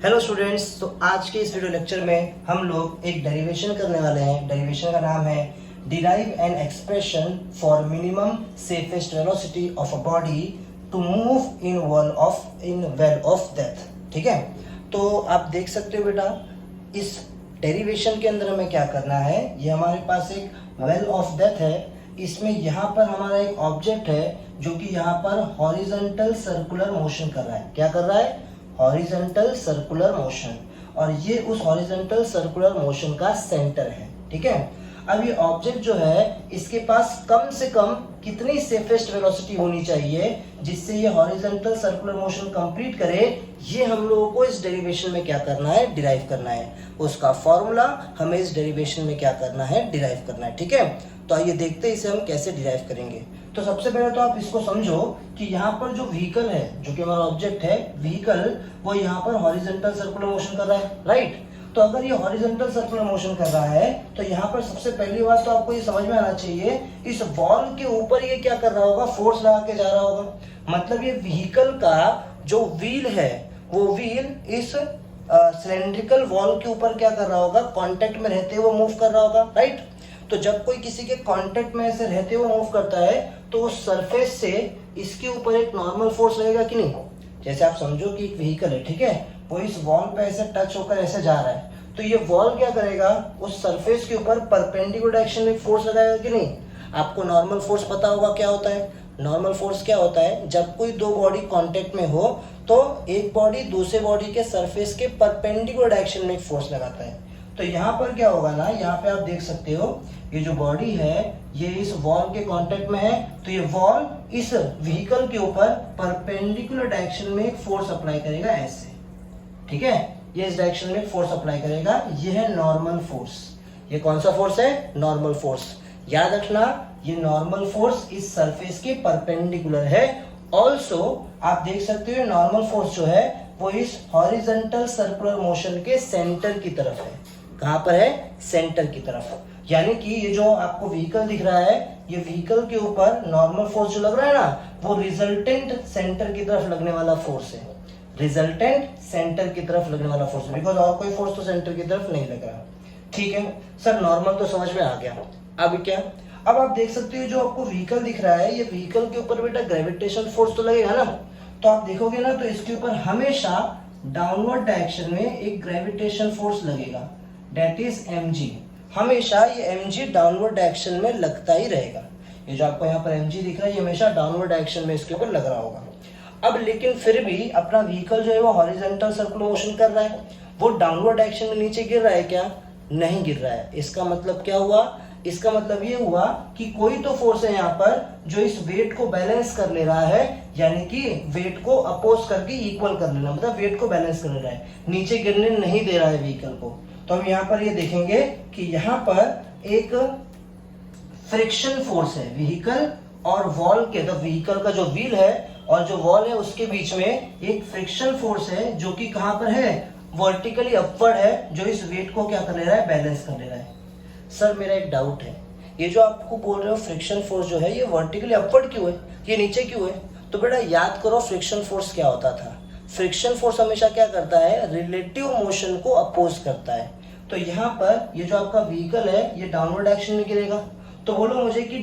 Hello students, तो आज के इस वीडियो लेक्चर में हम लोग एक डेरिवेशन करने वाले हैं। डेरिवेशन का नाम है derive an expression for minimum safest velocity of a body to move in well of death. ठीक है, तो आप देख सकते हो बेटा, इस डेरिवेशन के अंदर हमें क्या करना है। ये हमारे पास एक वेल ऑफ डेथ है। इसमें यहाँ पर हमारा एक ऑब्जेक्ट है जो कि यहाँ पर हॉरिजॉन्टल सर्कुलर मोशन कर रहा है। क्या कर रहा है? Horizontal circular motion. और ये उस हॉरिजॉन्टल सर्कुलर मोशन का सेंटर है। ठीक है, अब ये ऑब्जेक्ट जो है इसके पास कम से कम कितनी सेफेस्ट वेलोसिटी होनी चाहिए जिससे ये हॉरिजॉन्टल सर्कुलर मोशन कंप्लीट करे, ये हम लोगों को इस डेरिवेशन में क्या करना है, डिराइव करना है। उसका फॉर्मूला हमें इस डेरिवेशन में क्या करना है, डिराइव करना है। ठीक है, तो आइए देखते हैं इसे हम कैसे डिराइव करेंगे। तो सबसे पहले तो आप इसको समझो कि यहाँ पर जो व्हीकल है, जो कि हमारा ऑब्जेक्ट है व्हीकल, वो यहाँ पर हॉरिजॉन्टल सर्कुलर मोशन कर रहा है, राइट। तो अगर ये हॉरिजॉन्टल सर्कुलर मोशन कर रहा है तो यहाँ पर सबसे पहली बात तो आपको ये समझ में आना चाहिए, इस वॉल के ऊपर ये क्या कर रहा होगा, फोर्स लगा के जा रहा होगा। मतलब ये व्हीकल का जो व्हील है, वो व्हील इस सिलेंड्रिकल वॉल के ऊपर क्या कर रहा होगा, कॉन्टेक्ट में रहते हुए मूव कर रहा होगा, राइट। तो जब कोई किसी के कांटेक्ट में ऐसे रहते हुए मूव करता है तो उस सरफेस से इसके ऊपर एक नॉर्मल फोर्स लगेगा कि नहीं। जैसे आप समझो कि एक व्हीकल है, ठीक है, वो इस वॉल पे ऐसे टच होकर ऐसे जा रहा है, तो ये वॉल क्या करेगा, उस सरफेस के ऊपर परपेंडिकुलर डायरेक्शन में फोर्स लगाएगा कि नहीं। आपको नॉर्मल फोर्स पता होगा क्या होता है। नॉर्मल फोर्स क्या होता है, जब कोई दो बॉडी कांटेक्ट में हो तो एक बॉडी दूसरे बॉडी के सरफेस के परपेंडिकुलर डायरेक्शन में फोर्स लगाता है। तो यहाँ पर क्या होगा ना, यहाँ पे आप देख सकते हो ये जो बॉडी है ये इस वॉल के कांटेक्ट में है, तो ये वॉल इस व्हीकल के ऊपर परपेंडिकुलर डायरेक्शन में एक फोर्स अप्लाई करेगा ऐसे। ठीक है, ये इस डायरेक्शन में फोर्स अप्लाई करेगा, ये है नॉर्मल फोर्स। ये कौन सा फोर्स है? Normal force. याद रखना, ये नॉर्मल फोर्स इस सरफेस के परपेंडिकुलर है। ऑल्सो आप देख सकते हो नॉर्मल फोर्स जो है वो इस हॉरिजॉन्टल सर्कुलर मोशन के सेंटर की तरफ है। कहां पर है? सेंटर की तरफ। यानी कि ये जो आपको व्हीकल दिख रहा है, ये व्हीकल के ऊपर नॉर्मल फोर्स जो लग रहा है ना, वो रिजल्टेंट सेंटर की तरफ लगने वाला फोर्स है। रिजल्टेंट सेंटर की तरफ लगने वाला फोर्स, बिकॉज और कोई फोर्स तो सेंटर की तरफ नहीं लग रहा। ठीक है सर, नॉर्मल तो समझ में आ गया। अब क्या, अब आप देख सकते हो जो आपको व्हीकल दिख रहा है, ये व्हीकल के ऊपर बेटा ग्रेविटेशन फोर्स तो लगेगा ना। तो आप देखोगे ना, तो इसके ऊपर हमेशा डाउनवर्ड डायरेक्शन में एक ग्रेविटेशन फोर्स लगेगा, दैट इज mg। हमेशा ये mg डाउनवर्ड डायरेक्शन में लगता ही रहेगा। ये जो आपको यहाँ पर mg दिख रहा है, ये हमेशा डाउनवर्ड डायरेक्शन में इसके ऊपर लग रहा होगा। अब लेकिन फिर भी अपना व्हीकल जो है वो हॉरिजॉन्टल सर्कुलर मोशन कर रहा है, वो डाउनवर्ड डायरेक्शन में नीचे गिर रहा है क्या? नहीं गिर रहा है। इसका मतलब क्या हुआ? इसका मतलब ये हुआ कि कोई तो फोर्स है यहाँ पर जो इस वेट को बैलेंस कर ले रहा है, यानी कि वेट को अपोज करके इक्वल कर लेना, मतलब वेट को बैलेंस कर ले रहा है, नीचे गिरने नहीं दे रहा है व्हीकल को। तो हम यहाँ पर ये देखेंगे कि यहाँ पर एक फ्रिक्शन फोर्स है व्हीकल और वॉल के, तो व्हीकल का जो व्हील है और जो वॉल है उसके बीच में एक फ्रिक्शन फोर्स है जो कि कहां पर है, वर्टिकली अपवर्ड है, जो इस वेट को क्या कर ले रहा है, बैलेंस कर ले रहा है। सर मेरा एक डाउट है, ये जो आपको बोल रहे हो फ्रिक्शन फोर्स जो है ये वर्टिकली अपवर्ड क्यों है, ये नीचे क्यों है? तो बेटा याद करो फ्रिक्शन फोर्स क्या होता था। फ्रिक्शन फोर्स हमेशा क्या करता है, रिलेटिव मोशन को अपोज करता है। तो यहाँ पर ये जो आपका व्हीकल है ये डाउनवर्ड डायरेक्शन में गिरेगा, तो बोलो मुझे कि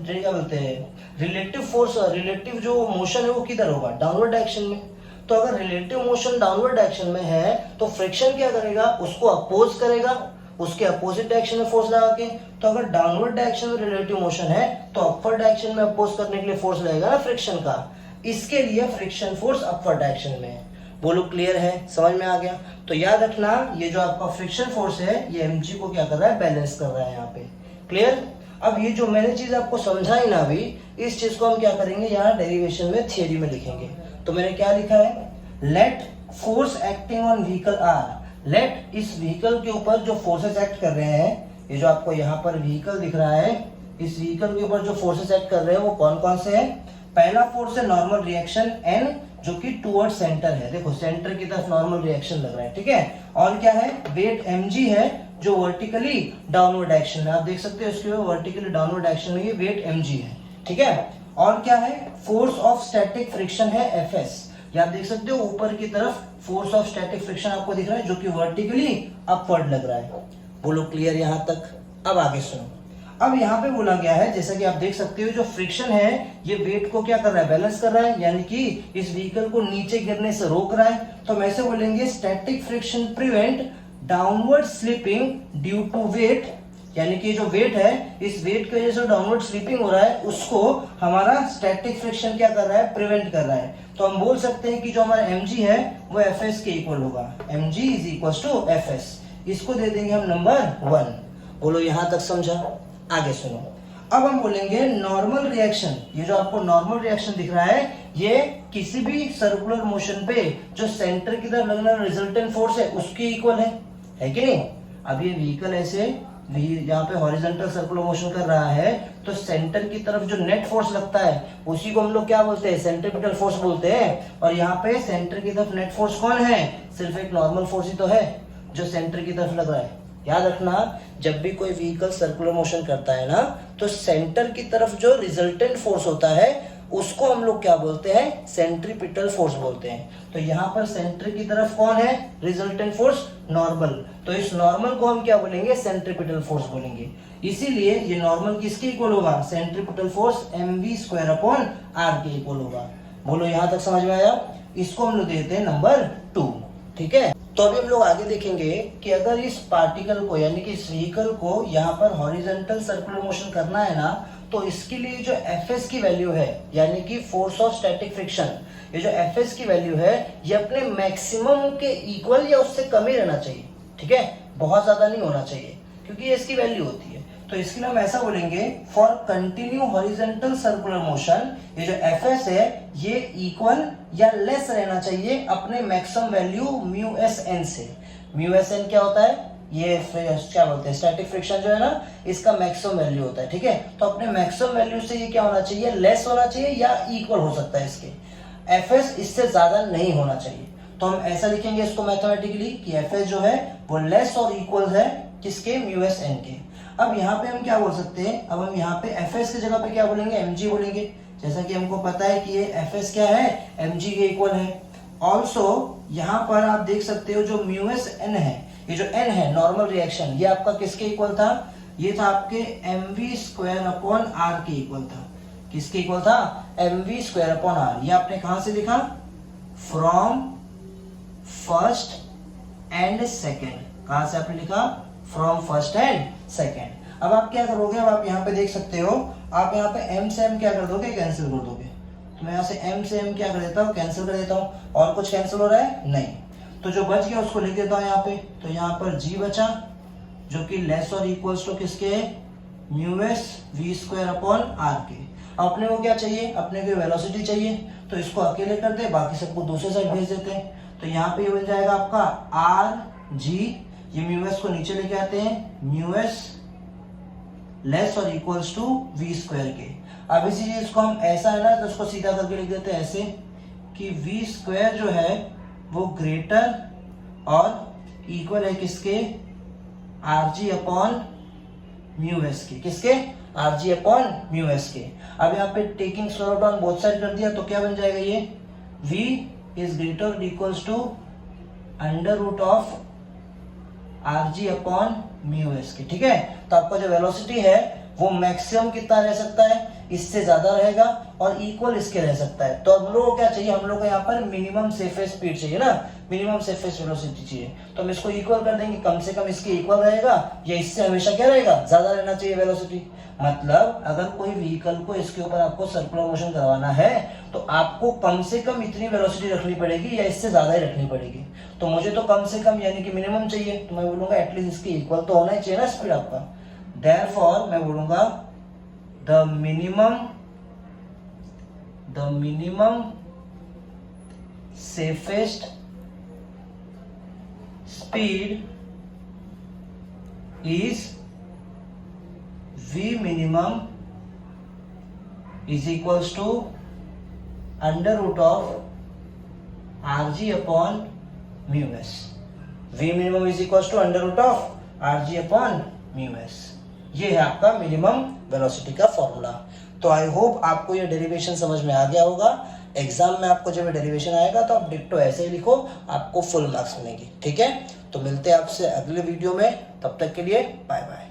क्या बोलते हैं, रिलेटिव फोर्स, रिलेटिव जो मोशन है वो किधर होगा, डाउनवर्ड डायरेक्शन में। तो अगर रिलेटिव मोशन डाउनवर्ड डायरेक्शन में है तो फ्रिक्शन क्या करेगा, उसको अपोज करेगा, उसके अपोजिट डायरेक्शन में फोर्स लगा के। तो अगर डाउनवर्ड डायरेक्शन में रिलेटिव मोशन है तो अपवर्ड डायरेक्शन में अपोज करने के लिए फोर्स लगेगा ना फ्रिक्शन का, इसके लिए फ्रिक्शन फोर्स अपवर्ड डायरेक्शन में है। बोलो क्लियर है, समझ में आ गया। तो याद रखना ये जो आपका फ्रिक्शन फोर्स है ये mg को क्या कर रहा है, बैलेंस कर रहा है यहाँ पे। क्लियर। अब ये जो मैंने चीज आपको समझाई ना अभी, इस चीज को हम क्या करेंगे यहाँ डेरिवेशन में, थियरी में लिखेंगे। तो मैंने क्या लिखा है, let force acting on vehicle R. Let इस व्हीकल के ऊपर जो फोर्सेस एक्ट कर रहे हैं, ये जो आपको यहाँ पर व्हीकल दिख रहा है, इस व्हीकल के ऊपर जो फोर्सेस एक्ट कर रहे हैं वो कौन कौन से हैं। पहला फोर्स है नॉर्मल रिएक्शन n, जो कि टुवर्ड सेंटर है। देखो सेंटर की तरफ नॉर्मल रिएक्शन लग रहा है, ठीक है। और क्या है, वेट mg है जो वर्टिकली डाउनवर्ड डायरेक्शन में, आप देख सकते हो इसके वर्टिकली डाउनवर्ड डायरेक्शन में ये वेट mg है, ठीक है। और क्या है, फोर्स ऑफ स्टैटिक फ्रिक्शन है Fs, या आप देख सकते हो ऊपर की तरफ फोर्स ऑफ स्टैटिक फ्रिक्शन आपको दिख रहा है जो कि वर्टिकली अपवर्ड लग रहा है। बोलो क्लियर यहाँ तक। अब आगे सुनो। अब यहाँ पे बोला गया है जैसा कि आप देख सकते हो जो फ्रिक्शन है ये वेट को क्या कर रहा है, बैलेंस कर रहा है, यानी कि इस व्हीकल को नीचे गिरने से रोक रहा है। तो हम ऐसे बोलेंगे static friction prevent downward slipping due to weight, यानी कि जो वेट है इस वेट की वजह से डाउनवर्ड स्लिपिंग हो रहा है उसको हमारा स्टैटिक फ्रिक्शन क्या कर रहा है, प्रिवेंट कर रहा है। तो हम बोल सकते हैं कि जो हमारा mg है वो fs के इक्वल होगा, mg is equal to fs। इसको दे देंगे हम नंबर 1। बोलो यहां तक समझा। आगे सुनो। अब हम बोलेंगे नॉर्मल रिएक्शन। ये जो आपको नॉर्मल रिएक्शन दिख रहा है ये किसी भी सर्कुलर मोशन पे जो सेंटर की तरफ लगने वाला रिजल्टेंट फोर्स है उसके इक्वल है कि नहीं। अब ये व्हीकल ऐसे यहाँ पे हॉरिजॉन्टल सर्कुलर मोशन कर रहा है तो सेंटर की तरफ जो नेट फोर्स लगता है उसी को हम लोग क्या बोलते हैं, सेंट्रीपिटल फोर्स बोलते हैं। और यहाँ पे सेंटर की तरफ नेट फोर्स कौन है, सिर्फ एक नॉर्मल फोर्स ही तो है जो सेंटर की तरफ लग रहा है। याद रखना जब भी कोई व्हीकल सर्कुलर मोशन करता है ना तो सेंटर की तरफ जो रिजल्टेंट फोर्स होता है उसको हम लोग क्या बोलते हैं, सेंट्रीपिटल फोर्स बोलते हैं। तो यहाँ पर सेंटर की तरफ कौन है, रिजल्टेंट फोर्स नॉर्मल, तो इस नॉर्मल को हम क्या बोलेंगे, सेंट्रीपिटल फोर्स बोलेंगे। इसीलिए ये नॉर्मल किसके इक्वल होगा, centripetal force mv² upon r के इक्वल होगा। बोलो यहाँ तक समझ में आया। इसको हम लोग देते हैं नंबर 2। ठीक है, तो अभी हम लोग आगे देखेंगे कि अगर इस पार्टिकल को यानी कि इस व्हीकल को यहाँ पर हॉरिजॉन्टल सर्कुलर मोशन करना है ना तो इसके लिए जो Fs की वैल्यू है यानी कि फोर्स ऑफ स्टैटिक फ्रिक्शन, ये जो Fs की वैल्यू है ये अपने मैक्सिमम के इक्वल या उससे कम ही रहना चाहिए। ठीक है, बहुत ज्यादा नहीं होना चाहिए क्योंकि ये इसकी वैल्यू होती है। तो इसके लिए हम ऐसा बोलेंगे for continue horizontal circular motion ये जो Fs है ये इक्वल या लेस रहना चाहिए अपने मैक्सिमम वैल्यू μsn से। μsn क्या होता है, ये क्या बोलते हैं, स्टैटिक फ्रिक्शन जो है ना इसका मैक्सिमम वैल्यू होता है। ठीक है, तो अपने मैक्सिमम वैल्यू से ये क्या होना चाहिए, लेस होना चाहिए या इक्वल हो सकता है इसके। Fs इससे ज्यादा नहीं होना चाहिए। तो हम ऐसा लिखेंगे इसको मैथमेटिकली कि Fs जो है वो लेस और इक्वल है किसके, μsn के। अब यहाँ पे हम क्या बोल सकते हैं, अब हम यहाँ पे Fs की जगह पे क्या बोलेंगे, mg बोलेंगे। जैसा कि हमको पता है कि ये Fs क्या है, mg के इक्वल है। ऑल्सो यहाँ पर आप देख सकते हो जो μsn है, ये जो n है नॉर्मल रिएक्शन, ये आपका किसके इक्वल था, ये था आपके mv² अपॉन r के इक्वल था। किसके इक्वल था, mv² अपॉन r। ये आपने कहां से लिखा, फ्रॉम फर्स्ट एंड सेकेंड। कहां से आपने लिखा, फ्रॉम फर्स्ट एंड सेकेंड। अब आप क्या करोगे, अब आप यहाँ पे देख सकते हो, आप यहाँ पे m से m क्या कर दोगे, कैंसिल कर दोगे। तो मैं यहाँ से m से m क्या कर देता हूँ, कैंसिल कर देता हूँ। और कुछ कैंसिल हो रहा है, नहीं। तो जो बच गया उसको लिख देता हूँ यहाँ पे। तो यहाँ पर g बचा जो कि लेस और इक्वल्स टू किसके, μsv² अपॉन r के। अपने को क्या चाहिए, अपने को वेलोसिटी चाहिए, तो इसको अकेले कर दे, बाकी सबको दूसरे साइड भेज देते हैं। तो यहाँ पे ये बन जाएगा आपका rg, ये μs को नीचे लेके आते हैं, μs लेस और इक्वल्स टू v² के। अब इसी चीज को हम ऐसा है ना तो उसको सीधा करके लिख देते हैं ऐसे कि v² जो है वो ग्रेटर और इक्वल है किसके, rg अपॉन μs के। किसके, rg अपॉन μs के। अब यहाँ पे taking square root on both side कर दिया तो क्या बन जाएगा, ये v इज ग्रेटर और equals to under root of rg upon μs के। ठीक है, तो आपका जो वेलोसिटी है वो मैक्सिमम कितना रह सकता है, इससे ज्यादा रहेगा और इक्वल इसके रह सकता है। तो हम लोग को क्या चाहिए, हम लोग को यहाँ पर मिनिमम सेफेस्ट स्पीड चाहिए ना, मिनिमम सेफेस्ट वेलोसिटी चाहिए। तो हम इसको इक्वल कर देंगे, कम से कम इसके इक्वल रहेगा या इससे हमेशा क्या रहेगा, ज्यादा रहना चाहिए वेलोसिटी। मतलब अगर कोई व्हीकल को इसके ऊपर आपको सर्कुलर मोशन करवाना है तो आपको कम से कम इतनी वेलोसिटी रखनी पड़ेगी या इससे ज्यादा ही रखनी पड़ेगी। तो मुझे तो कम से कम यानी कि मिनिमम चाहिए, तो मैं बोलूंगा एटलीस्ट इसके इक्वल तो होना ही चाहिए ना स्पीड आपका। देयरफॉर मैं बोलूंगा the minimum safest speed is v minimum is equals to under root of rg upon μs। v minimum is equals to under root of rg upon μs। ये है आपका मिनिमम वेलोसिटी का formula. तो I hope आपको ये derivation समझ में आ गया होगा। एग्जाम में आपको जब डेरिवेशन आएगा तो आप डिट्टो ऐसे ही लिखो, आपको फुल मार्क्स मिलेंगे। ठीक है, तो मिलते हैं आपसे अगले वीडियो में, तब तक के लिए बाय बाय।